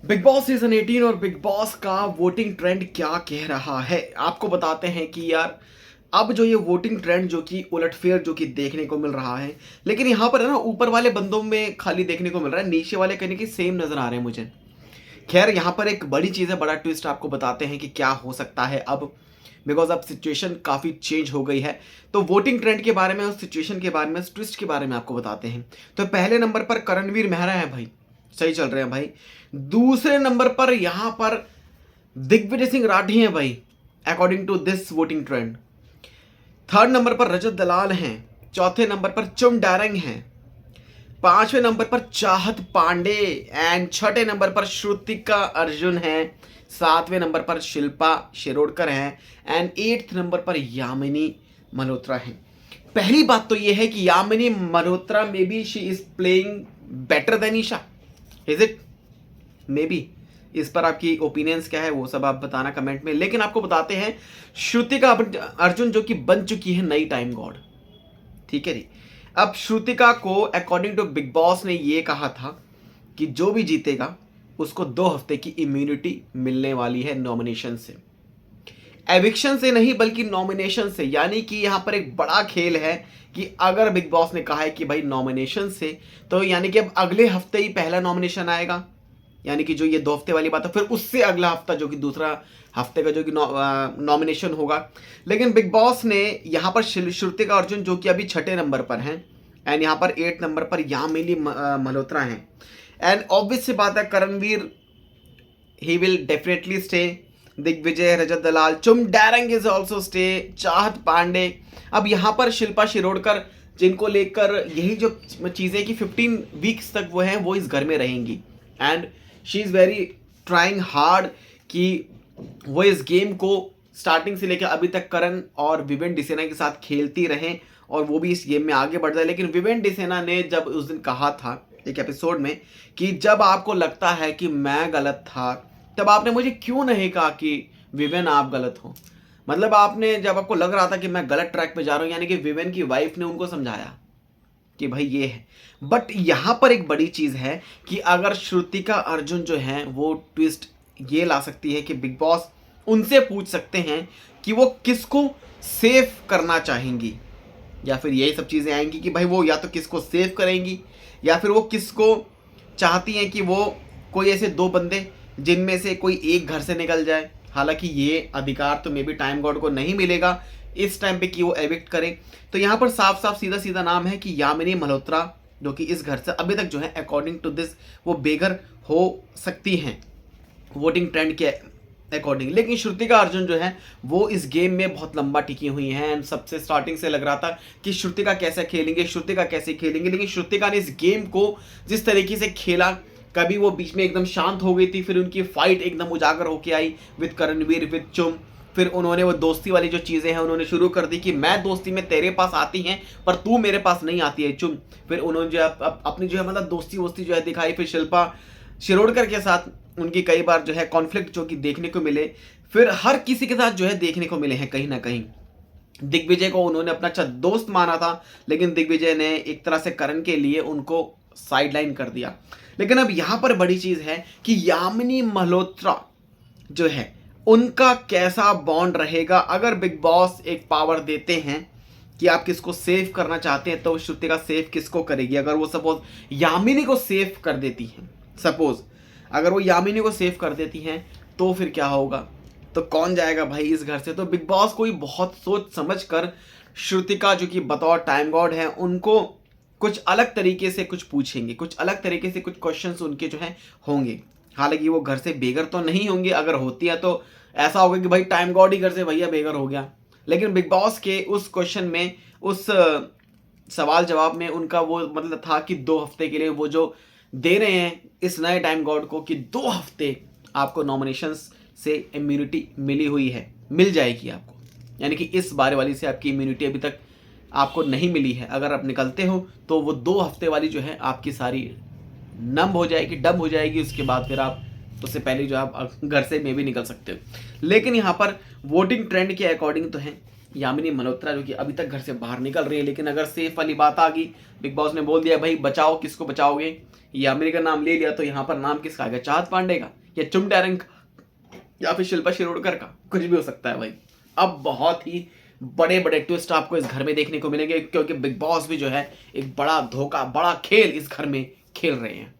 Big boss season 18 और big boss का voting trend क्या कह रहा है आपको बताते हैं कि यार अब जो ये वोटिंग ट्रेंड जो कि उलटफेर जो कि देखने को मिल रहा है। लेकिन यहाँ पर है ना ऊपर वाले बंदों में खाली देखने को मिल रहा है, नीचे वाले कहीं कि सेम नजर आ रहे हैं मुझे। खैर यहाँ पर एक बड़ी चीज़ है, बड़ा ट्विस्ट आपको बताते हैं कि क्या हो सकता है अब, बिकॉज अब सिचुएशन काफ़ी चेंज हो गई है। तो वोटिंग ट्रेंड के बारे में, उस सिचुएशन के बारे में, उस ट्विस्ट के बारे में आपको बताते हैं। तो पहले नंबर पर करणवीर मेहरा है भाई, सही चल रहे हैं भाई। दूसरे नंबर पर यहां पर दिग्विजय सिंह राठी हैं भाई, according to this voting trend. Third number पर रजत दलाल हैं। चौथे नंबर पर चुम डारंग हैं। पांचवें नंबर पर चाहत पांडे एंड छठे नंबर पर श्रुतिका अर्जुन हैं। सातवें नंबर पर शिल्पा शिरोडकर हैं एंड एट्थ नंबर पर यामिनी मल्होत्रा हैं। पहली बात तो यह है कि Yamini Malhotra maybe she is playing better than Isha, is it? Maybe. इस पर आपकी ओपिनियंस क्या है वो सब आप बताना कमेंट में। लेकिन आपको बताते हैं श्रुतिका अर्जुन जो कि बन चुकी है नई टाइम गॉड, ठीक है जी। अब श्रुतिका को अकॉर्डिंग टू बिग बॉस ने ये कहा था कि जो भी जीतेगा उसको 2 हफ्ते की इम्यूनिटी मिलने वाली है नॉमिनेशन से, एविक्शन से नहीं बल्कि नॉमिनेशन से। यानी कि यहां पर एक बड़ा खेल है कि अगर बिग बॉस ने कहा है कि भाई नॉमिनेशन से, तो यानी कि अब अगले हफ्ते ही पहला नॉमिनेशन आएगा, यानी कि जो ये 2 हफ्ते वाली बात है, फिर उससे अगला हफ्ता जो कि दूसरा हफ्ते का जो कि नॉमिनेशन होगा। लेकिन बिग बॉस ने यहाँ पर श्रुतिका अर्जुन जो कि अभी छठे नंबर पर हैं एंड यहाँ पर 8 नंबर पर यामिनी मल्होत्रा हैं एंड ऑब्वियस सी बात है Karanveer he will definitely stay. Digvijay, Rajat Dalal, Chum Darang is also stay, चाहत पांडे। अब यहाँ पर शिल्पा शिरोडकर जिनको लेकर यही जो चीज़ें कि 15 वीक्स तक वो हैं वो इस घर में रहेंगी and she is very trying hard कि वो इस गेम को स्टार्टिंग से लेकर अभी तक करण और विवेन डिसेना के साथ खेलती रहें और वो भी इस गेम में आगे बढ़ जाए। लेकिन विवेन डिसेना ने जब उस दिन कहा था एक एपिसोड में कि जब आपको लगता है कि मैं गलत था तब आपने मुझे क्यों नहीं कहा कि विवेन आप गलत हो। मतलब आपने जब आपको लग रहा था कि मैं गलत ट्रैक पे जा रहा हूँ, यानी कि विवेन की वाइफ ने उनको समझाया कि भाई ये है। बट यहां पर एक बड़ी चीज है कि अगर श्रुतिका अर्जुन जो है वो ट्विस्ट ये ला सकती है कि बिग बॉस उनसे पूछ सकते हैं कि वो किसको सेव करना चाहेंगी, या फिर यही सब चीजें आएंगी कि भाई वो या तो किसको सेव करेंगी या फिर वो किसको चाहती हैं कि वो कोई ऐसे 2 बंदे जिनमें से कोई एक घर से निकल जाए। हालांकि ये अधिकार तो मे बी टाइम गॉड को नहीं मिलेगा इस टाइम पे कि वो एविक्ट करे। तो यहाँ पर साफ साफ सीधा सीधा नाम है कि यामिनी मल्होत्रा जो कि इस घर से अभी तक जो है अकॉर्डिंग टू दिस वो बेघर हो सकती हैं वोटिंग ट्रेंड के अकॉर्डिंग। लेकिन श्रुतिका अर्जुन जो है वो इस गेम में बहुत लंबा टिकी हुई हैं एंड सबसे स्टार्टिंग से लग रहा था कि श्रुतिका कैसे खेलेंगे, श्रुतिका कैसे खेलेंगे। लेकिन श्रुतिका ने इस गेम को जिस तरीके से खेला, कभी वो बीच में एकदम शांत हो गई थी, फिर उनकी फाइट एकदम उजागर होके आई विद करणवीर, विद चुम। फिर उन्होंने वो दोस्ती वाली जो चीज़ें हैं उन्होंने शुरू कर दी कि मैं दोस्ती में तेरे पास आती हैं पर तू मेरे पास नहीं आती है चुम। फिर उन्होंने जो है अपनी जो है मतलब दोस्ती वोस्ती जो है दिखाई। फिर शिल्पा शिरोडकर के साथ उनकी कई बार जो है कॉन्फ्लिक्ट जो कि देखने को मिले, फिर हर किसी के साथ जो है देखने को मिले हैं कहीं ना कहीं। दिग्विजय को उन्होंने अपना अच्छा दोस्त माना था लेकिन दिग्विजय ने एक तरह से करण के लिए उनको साइडलाइन कर दिया। लेकिन अब यहां पर बड़ी चीज है कि यामिनी मल्होत्रा जो है उनका कैसा बॉन्ड रहेगा। अगर बिग बॉस एक पावर देते हैं कि आप किसको सेव करना चाहते हैं तो श्रुतिका सेव किसको करेगी। अगर वो सपोज यामिनी को सेव कर देती हैं, सपोज अगर वो यामिनी को सेव कर देती हैं तो फिर क्या होगा, तो कौन जाएगा भाई इस घर से। तो बिग बॉस कोई बहुत सोच समझ कर श्रुतिका जो कि बतौर टाइम गॉड है उनको कुछ अलग तरीके से कुछ पूछेंगे, कुछ अलग तरीके से कुछ क्वेश्चंस उनके जो हैं होंगे। हालांकि वो घर से बेघर तो नहीं होंगी, अगर होती है तो ऐसा होगा कि भाई टाइम गॉड ही घर से भैया बेघर हो गया। लेकिन बिग बॉस के उस क्वेश्चन में, उस सवाल जवाब में उनका वो मतलब था कि 2 हफ्ते के लिए वो जो दे रहे हैं इस नए टाइम गॉड को कि 2 हफ्ते आपको नॉमिनेशंस से इम्यूनिटी मिली हुई है, मिल जाएगी आपको। यानी कि इस बारे वाली से आपकी इम्यूनिटी अभी तक आपको नहीं मिली है। अगर आप निकलते हो तो वो 2 हफ्ते वाली जो है आपकी सारी नम हो जाएगी, डब हो जाएगी। उसके बाद फिर आप उससे पहले जो आप घर से मे भी निकल सकते हो। लेकिन यहाँ पर वोटिंग ट्रेंड के अकॉर्डिंग तो है यामिनी मल्होत्रा जो कि अभी तक घर से बाहर निकल रही है, लेकिन अगर सेफ वाली बात आ गई, बिग बॉस ने बोल दिया भाई बचाओ, किसको बचाओगे, यामिनी का नाम ले लिया, तो यहाँ पर नाम किसका आएगा, चाहत पांडे का या चुमडारंग का या फिर शिल्पा शिरोडकर का, कुछ भी हो सकता है भाई। अब बहुत ही बड़े बड़े ट्विस्ट आपको इस घर में देखने को मिलेंगे, क्योंकि बिग बॉस भी जो है एक बड़ा धोखा, बड़ा खेल इस घर में खेल रहे हैं।